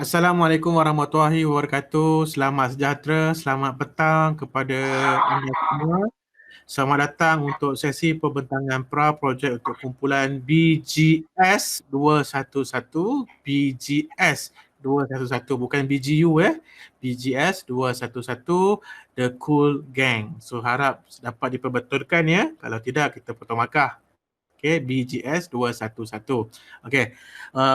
Assalamualaikum warahmatullahi wabarakatuh. Selamat sejahtera, selamat petang kepada anda semua. Selamat datang untuk sesi pembentangan pra-projek untuk kumpulan BGS 211. BGS 211, bukan BGU BGS 211, The Cool Gang. So harap dapat diperbetulkan ya. Kalau tidak, kita potong markah. Okay, BGS 211. Okay,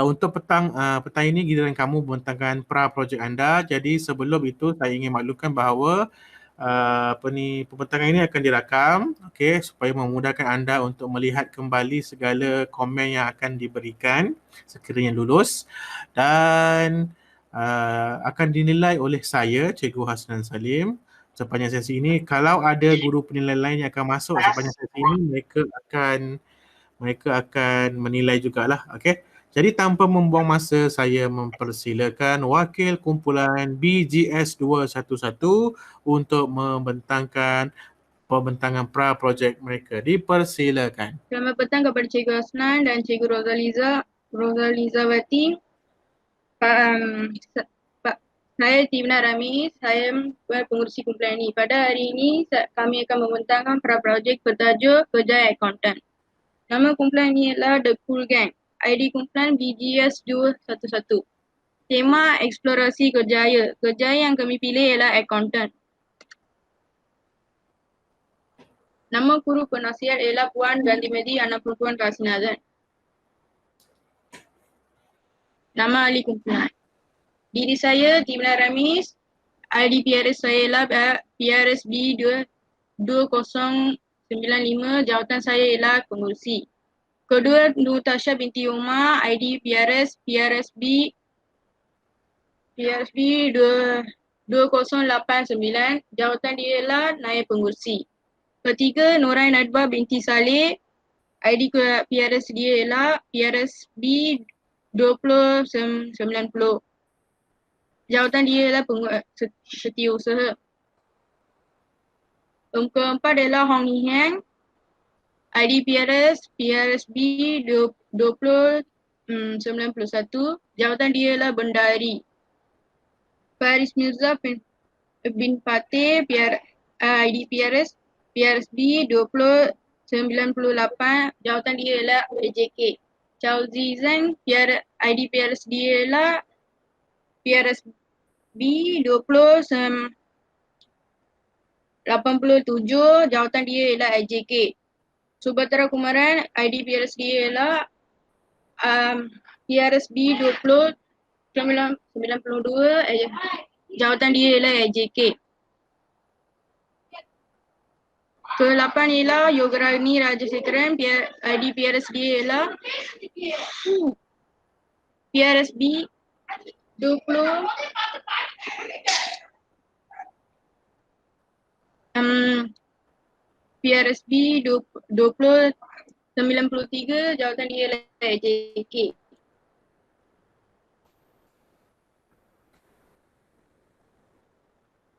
untuk petang ini giliran kamu membentangkan pra-projek anda. Jadi sebelum itu saya ingin maklumkan bahawa pembentangan ini akan dirakam, okay, supaya memudahkan anda untuk melihat kembali segala komen yang akan diberikan sekiranya lulus, dan akan dinilai oleh saya, Cikgu Hasnan Salim, sepanjang sesi ini. Kalau ada guru penilai lain yang akan masuk sepanjang sesi ini, mereka akan menilai jugalah. Okey. Jadi tanpa membuang masa, saya mempersilakan wakil kumpulan BGS 211 untuk membentangkan pembentangan pra-projek mereka. Dipersilakan. Selamat petang kepada Cikgu Hasnan dan Cikgu Rozalizawati. Saya Tibna Rami, saya pengurusi kumpulan ini. Pada hari ini kami akan membentangkan pra-projek bertajuk Kerjaya Accountant. Nama kumpulan ini adalah The Cool Gang. ID kumpulan BGS 211. Tema eksplorasi kerjaya. Kerjaya yang kami pilih ialah accountant. Nama guru penasihat ialah Puan Gandimedi Anak Perempuan Kasinazan. Nama ahli kumpulan. Diri saya Tibna Ramis. ID PRS saya ialah PRSB 2095. Jawatan saya ialah pengurusi. Kedua, Nur Tasha binti Umar, ID PRSB 2089. Jawatan dia ialah naib pengurusi. Ketiga, Nurai Nadbah binti Saleh, ID PRS dia ialah PRSB 2090. Jawatan dia ialah setiausaha. Keempat adalah Hong Heng, ID PRSB 2091. Jawatan dia ialah bendahari. Faris Mirza bin Fateh, ID PRSB 2098. Jawatan dia ialah AJK. Chow Zizan, ID PRS dia ialah PRSB 2087. Jawatan dia ialah AJK. Subatera Kumaran, ID PRS dia ialah PRSB 2092. Jawatan dia ialah AJK. Ke-8 ialah Yogarani Rajasekaran, ID PRS dia ialah PRSB 20 PRSB 2093. Jawatan dia ialah AJK.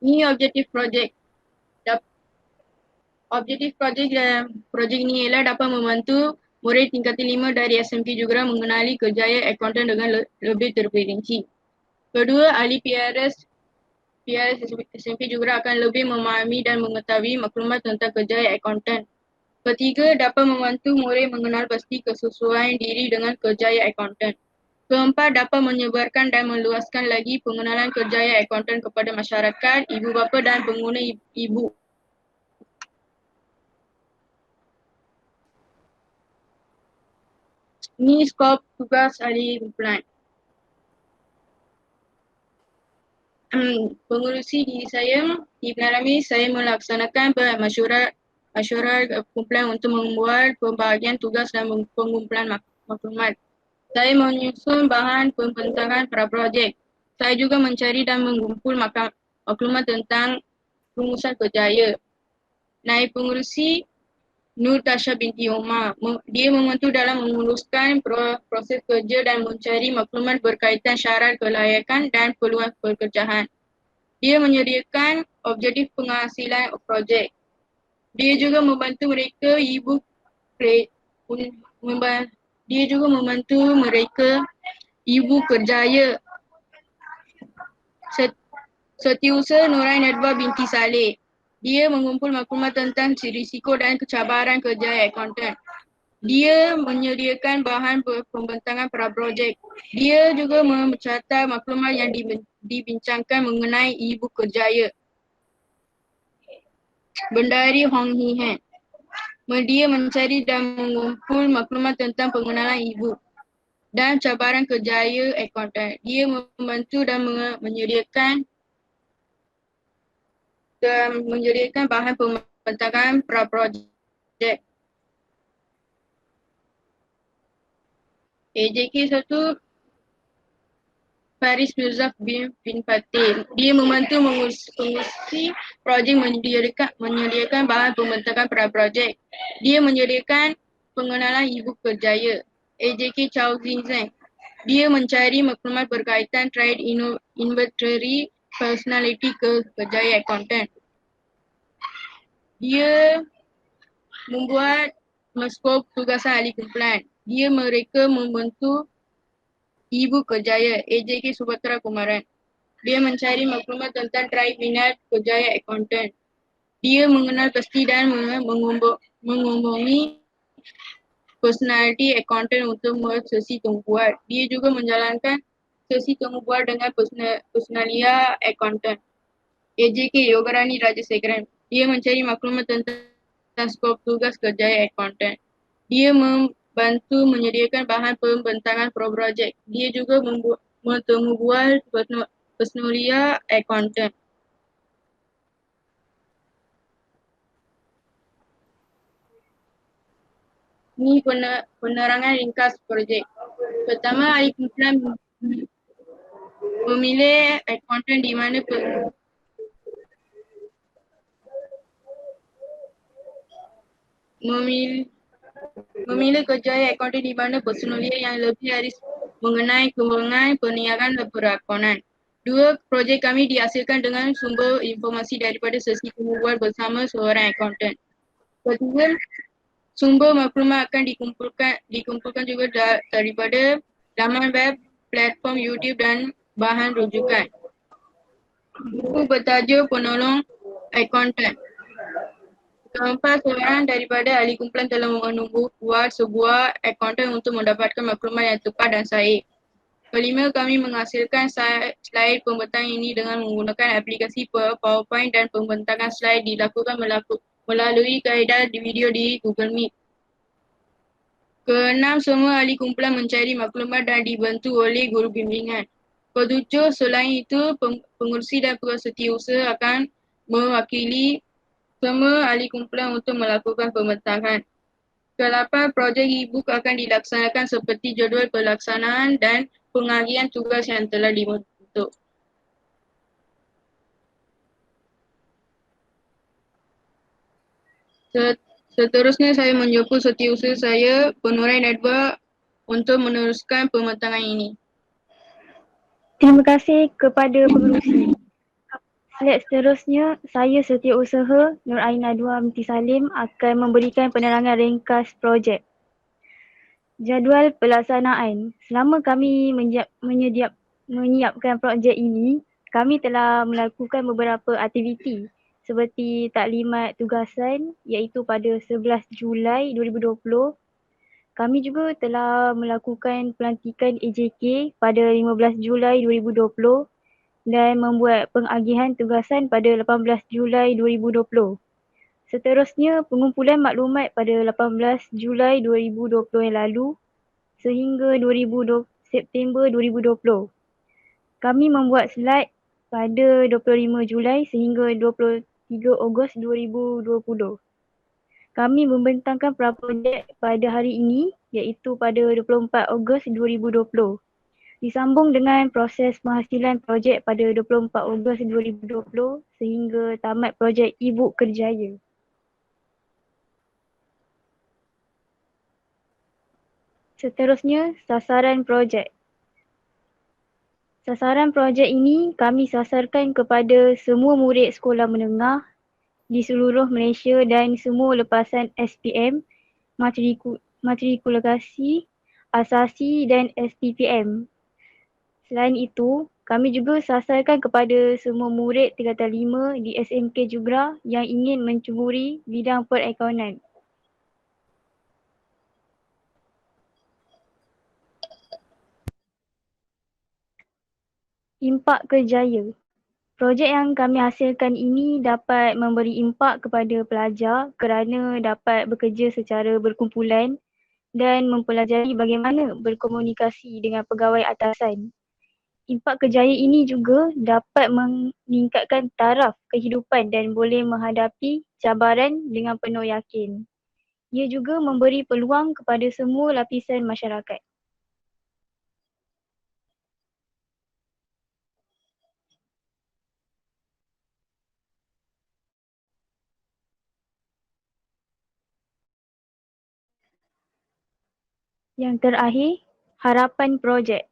Ini objektif projek. Objektif projek ini ialah dapat membantu murid tingkat 5 dari SMP juga mengenali kerjaya accountant dengan lebih terperinci. Kedua, ahli PRS SMP juga akan lebih memahami dan mengetahui maklumat tentang kerjaya accountant. Ketiga, dapat membantu murid mengenal pasti kesesuaian diri dengan kerjaya accountant. Keempat, dapat menyebarkan dan meluaskan lagi pengenalan kerjaya accountant kepada masyarakat, ibu bapa dan pengguna ibu. Ini skop tugas ahli kumpulan. Pengurusi diri saya, Ibn Rami, saya melaksanakan masyarakat kumpulan untuk membuat pembahagian tugas dan pengumpulan maklumat. Saya menyusun bahan pembentangan pra-projek. Saya juga mencari dan mengumpul maklumat tentang rumusan kerjaya. Naib pengurusi Nur Tasha binti Umar. Dia membantu dalam memuluskan proses kerja dan mencari maklumat berkaitan syarat kelayakan dan peluang pekerjaan. Dia menyediakan objektif penghasilan projek. Dia juga membantu mereka ibu kerjaya Setiausaha Nurain Edward binti Saleh. Dia mengumpul maklumat tentang risiko dan kecabaran kerja akaunten. Dia menyediakan bahan pembentangan pra-projek. Dia juga mencatat maklumat yang dibincangkan mengenai Ibu Kerjaya. Bendahari Hong Hee Han. Dia mencari dan mengumpul maklumat tentang pengenalan ibu dan cabaran kerjaya akaunten. Dia membantu dan menyediakan bahan pembentangan pra-projek. AJK 1 Faris Nuzaf bin Fatih. Dia membantu mengurusi projek menyediakan bahan pembentangan pra-projek. Dia menyediakan pengenalan Ibu Kerjaya. AJK Chow Zin Zeng. Dia mencari maklumat berkaitan trade inventory personality kerjaya akaunten. Dia membuat skop tugasan ahli kumpulan. Mereka membantu Ibu Kerjaya, AJK Subhatra Kumaran. Dia mencari maklumat tentang trade minat kerjaya akaunten. Dia mengenal pasti dan menghubungi personality akaunten untuk sesi temu bual. Dia juga menjalankan sesi temu bual dengan personalia akaunten. AJK Yogarani Rajasekharan. Dia mencari maklumat tentang skop tugas kerjaya akaunten. Dia membantu menyediakan bahan pembentangan pro-projek. Dia juga bertemu bual personalia akaunten. Ini penerangan ringkas projek. Pertama, ahli kumpulan memilih akaunten di mana memilih kerjaya akaunten di mana personalia yang lebih harus mengenai kembangan perniagaan dan perakuan. Dua, projek kami dihasilkan dengan sumber informasi daripada sesi pembual bersama seorang akaunten. Ketiga, sumber maklumat akan dikumpulkan juga daripada laman web, platform YouTube dan bahan rujukan. Buku bertajuk Penolong Akaunten. Keempat, seorang daripada ahli kumpulan telah membuat sebuah akaunten untuk mendapatkan maklumat yang tepat dan sahih. Kelima, kami menghasilkan slide pembentangan ini dengan menggunakan aplikasi PowerPoint dan pembentangan slide dilakukan melalui kaedah video di Google Meet. Keenam, semua ahli kumpulan mencari maklumat dan dibantu oleh guru bimbingan. Ketujuh, selain itu, pengurusi dan setiausaha akan mewakili semua ahli kumpulan untuk melakukan pembentangan. Kelapan, projek e-book akan dilaksanakan seperti jadual pelaksanaan dan pengagihan tugas yang telah dibentuk. Seterusnya saya menjemput setiausaha saya, Nurain Edward, untuk meneruskan pembentangan ini. Terima kasih kepada pengerusi. Slide seterusnya, saya Setiausaha Nur Aina Dua binti Salim akan memberikan penerangan ringkas projek. Jadual pelaksanaan. Selama kami menyiapkan projek ini, kami telah melakukan beberapa aktiviti seperti taklimat tugasan iaitu pada 11 Julai 2020. Kami juga telah melakukan pelantikan AJK pada 15 Julai 2020 dan membuat pengagihan tugasan pada 18 Julai 2020. Seterusnya, pengumpulan maklumat pada 18 Julai 2020 yang lalu sehingga September 2020. Kami membuat slide pada 25 Julai sehingga 23 Ogos 2020. Kami membentangkan pra-projek pada hari ini iaitu pada 24 Ogos 2020. Disambung dengan proses penghasilan projek pada 24 Ogos 2020 sehingga tamat projek Ibu Kerjaya. Seterusnya, sasaran projek. Sasaran projek ini kami sasarkan kepada semua murid sekolah menengah di seluruh Malaysia dan semua lepasan SPM, matrikulasi, asasi dan SPPM. Selain itu, Kami juga sasarkan kepada semua murid tingkatan 5 di SMK Jugra yang ingin mencuburi bidang perakaunan. Impak kerjaya. Projek yang kami hasilkan ini dapat memberi impak kepada pelajar kerana dapat bekerja secara berkumpulan dan mempelajari bagaimana berkomunikasi dengan pegawai atasan. Impak kerjaya ini juga dapat meningkatkan taraf kehidupan dan boleh menghadapi cabaran dengan penuh yakin. Ia juga memberi peluang kepada semua lapisan masyarakat. Yang terakhir, harapan projek.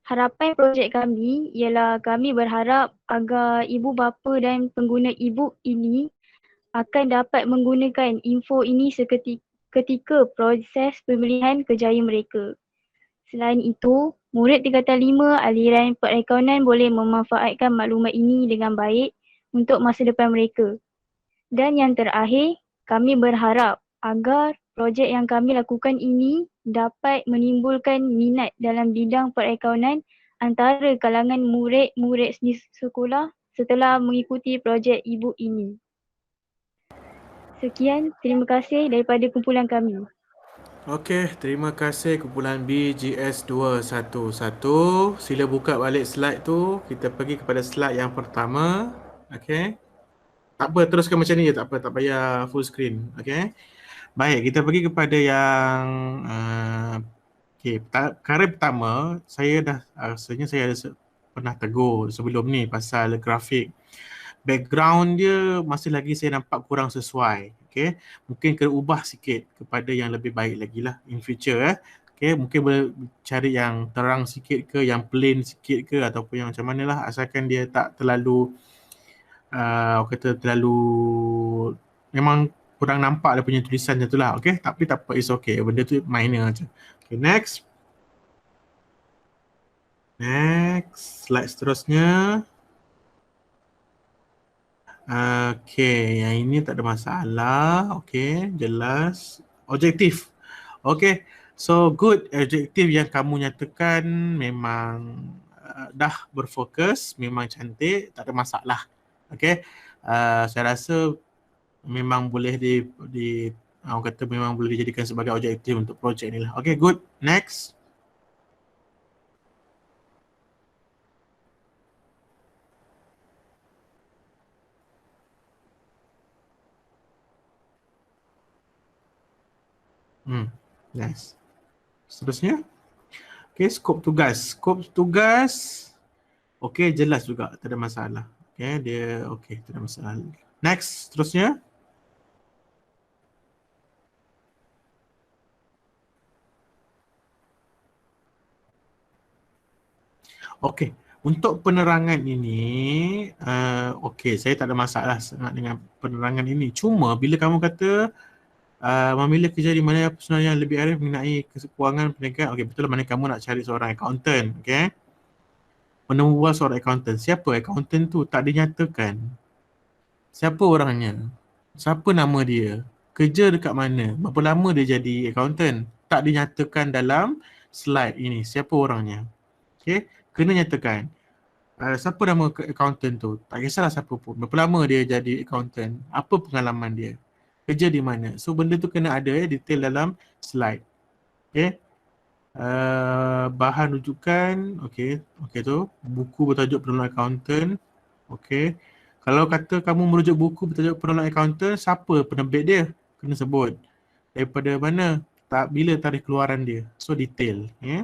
Harapan projek kami ialah kami berharap agar ibu bapa dan pengguna e-book ini akan dapat menggunakan info ini ketika proses pemilihan kerjaya mereka. Selain itu, murid tingkatan 5 aliran perakaunan boleh memanfaatkan maklumat ini dengan baik untuk masa depan mereka. Dan yang terakhir, kami berharap agar projek yang kami lakukan ini dapat menimbulkan minat dalam bidang perakaunan antara kalangan murid-murid di sekolah setelah mengikuti projek e-book ini. Sekian, terima kasih daripada kumpulan kami. Okey, terima kasih kumpulan BGS 211. Sila buka balik slide tu. Kita pergi kepada slide yang pertama. Okey. Tak apa, teruskan macam ni je. Tak apa, tak payah full screen. Okey. Baik, kita pergi kepada yang perkara pertama. Saya dah rasanya saya ada pernah tegur sebelum ni pasal grafik. Background dia masih lagi saya nampak kurang sesuai. Okay. Mungkin kena ubah sikit kepada yang lebih baik lagi lah in future. Okay. Mungkin boleh cari yang terang sikit ke, yang plain sikit ke, ataupun yang macam mana lah, asalkan dia tak terlalu terlalu memang kurang nampak dia punya tulisan macam tu lah. Okay. Tapi tak apa, it's okay. Benda tu minor je. Okay, next. Next. Slide seterusnya. Okay, yang ini tak ada masalah. Okay, jelas. Objektif. Okay, so good. Objektif yang kamu nyatakan memang dah berfokus, memang cantik, tak ada masalah. Okay, saya rasa memang boleh orang kata memang boleh dijadikan sebagai objektif untuk projek ni lah. Okay, good. Next. Nice. Seterusnya. Okay, skop tugas. Skop tugas. Okay, jelas juga. Tak ada masalah. Okay, dia okay. Tak ada masalah. Next, seterusnya. Okay, untuk penerangan ini, okay, saya tak ada masalah sangat dengan penerangan ini. Cuma bila kamu kata memilih kerja di mana personal yang lebih arif mengenai keuangan perniagaan, okay, betul lah, mana kamu nak cari seorang accountant, okay. Menemubual seorang accountant. Siapa accountant tu? Tak dinyatakan. Siapa orangnya? Siapa nama dia? Kerja dekat mana? Berapa lama dia jadi accountant? Tak dinyatakan dalam slide ini. Siapa orangnya? Okay, kena nyatakan. Siapa nama accountant tu? Tak kisahlah siapa pun. Berapa lama dia jadi accountant? Apa pengalaman dia? Kerja di mana? So benda tu kena ada detail dalam slide. Okay. Bahan rujukan. Okay. Okay tu. Buku bertajuk penolong accountant. Okay. Kalau kata kamu merujuk buku bertajuk penolong accountant, siapa penerbit dia? Kena sebut. Daripada mana? Bila tarikh keluaran dia? So detail. Okay.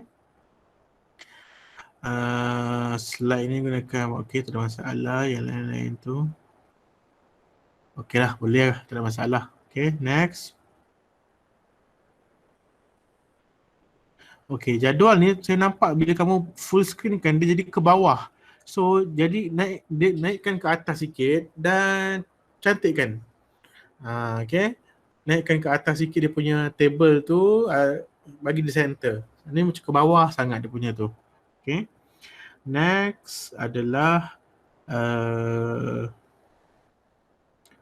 Slide ni gunakan okey, tak ada masalah. Yang lain-lain tu okey lah, boleh lah, tak ada masalah. Okey, next. Okey, jadual ni saya nampak bila kamu full screen kan dia jadi ke bawah. So jadi naikkan ke atas sikit dan cantikkan. Okey. Naikkan ke atas sikit dia punya table tu, bagi di center. Ni macam ke bawah sangat dia punya tu. Okey. Next adalah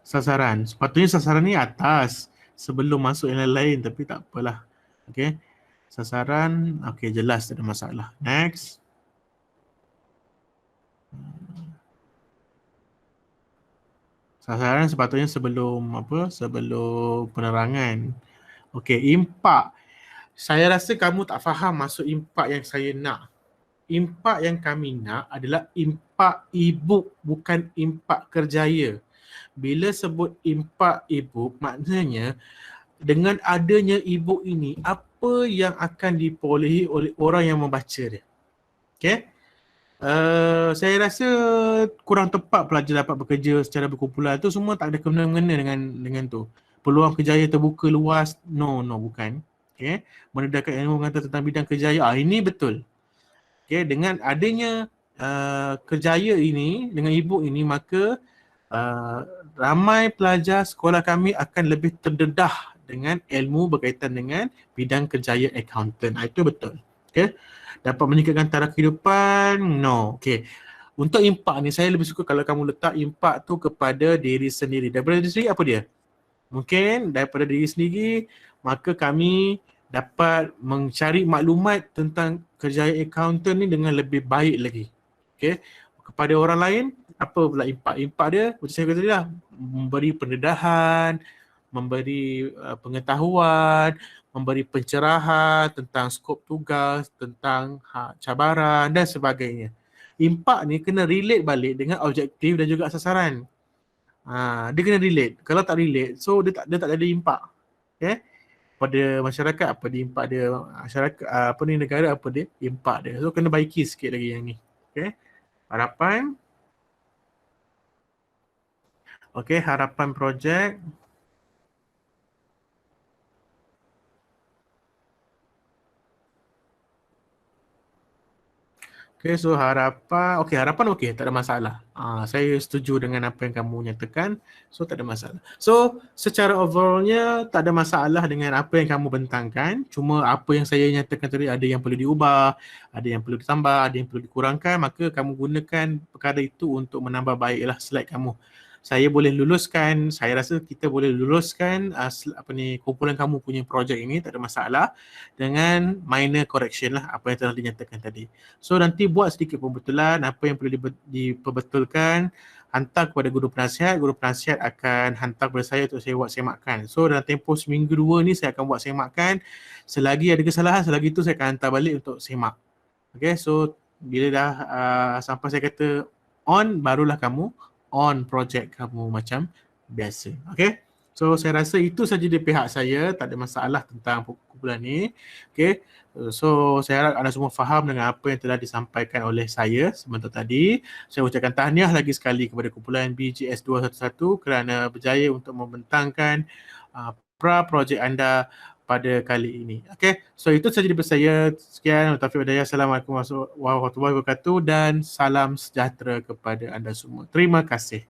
sasaran. Sepatutnya sasaran ni atas sebelum masuk yang lain, tapi tak apalah. Okay. Sasaran, okay, jelas, tak ada masalah. Next. Sasaran sepatutnya sebelum apa? Sebelum penerangan. Okay, impak. Saya rasa kamu tak faham maksud impak yang saya nak. Impak yang kami nak adalah impak e-book, bukan impak kerjaya. Bila sebut impak e-book, maknanya dengan adanya e-book ini, apa yang akan diperolehi oleh orang yang membaca dia. Okay? Saya rasa kurang tepat pelajar dapat bekerja secara berkumpulan tu, semua tak ada kena-mengena dengan tu. Peluang kerjaya terbuka luas, no, bukan. Okay? Mendedahkan ilmu mengantar tentang bidang kerjaya, ini betul. Okay? Dengan adanya kerjaya ini, dengan e-book ini, maka ramai pelajar sekolah kami akan lebih terdedah dengan ilmu berkaitan dengan bidang kerjaya accountant. Itu betul. Okay? Dapat meningkatkan taraf kehidupan? No. Okay. Untuk impak ni, saya lebih suka kalau kamu letak impak tu kepada diri sendiri. Daripada diri sendiri, apa dia? Mungkin daripada diri sendiri, maka kami dapat mencari maklumat tentang kerjaya accountant ni dengan lebih baik lagi. Okay. Kepada orang lain, apa pula impak? Impak dia, macam saya kata tadi lah, memberi pendedahan, memberi pengetahuan, memberi pencerahan tentang skop tugas, tentang cabaran dan sebagainya. Impak ni kena relate balik dengan objektif dan juga sasaran. Dia kena relate. Kalau tak relate, so dia tak ada impak. Okay? Pada masyarakat, apa dia impak dia, masyarakat apa ni, negara, apa dia impak dia. So kena baiki sikit lagi yang ni. Okay? Harapan. Okay, harapan projek. Okay, so harapan, okay, tak ada masalah. Saya setuju dengan apa yang kamu nyatakan, so tak ada masalah. So, secara overallnya tak ada masalah dengan apa yang kamu bentangkan, cuma apa yang saya nyatakan tadi ada yang perlu diubah, ada yang perlu ditambah, ada yang perlu dikurangkan, maka kamu gunakan perkara itu untuk menambah baiklah slide kamu. Saya boleh luluskan, saya rasa kita boleh luluskan kumpulan kamu punya projek ini, tak ada masalah, dengan minor correction lah apa yang telah dinyatakan tadi. So nanti buat sedikit pembetulan, apa yang perlu diperbetulkan, hantar kepada guru penasihat akan hantar kepada saya untuk saya buat semakan. So dalam tempoh seminggu 2 ni saya akan buat semakan, selagi ada kesalahan, selagi itu saya akan hantar balik untuk semak. Okay, so bila dah sampai saya kata on, barulah kamu on projek kamu macam biasa. Okay, so saya rasa itu saja di pihak saya, tak ada masalah tentang kumpulan ni. Okay, so saya harap anda semua faham dengan apa yang telah disampaikan oleh saya sebentar tadi. Saya ucapkan tahniah lagi sekali kepada kumpulan BGS 211 kerana berjaya untuk membentangkan pra-projek anda pada kali ini. Okay, so itu saja daripada saya. Sekian, Taufiq Hidayah. Assalamualaikum warahmatullahi wabarakatuh dan salam sejahtera kepada anda semua. Terima kasih.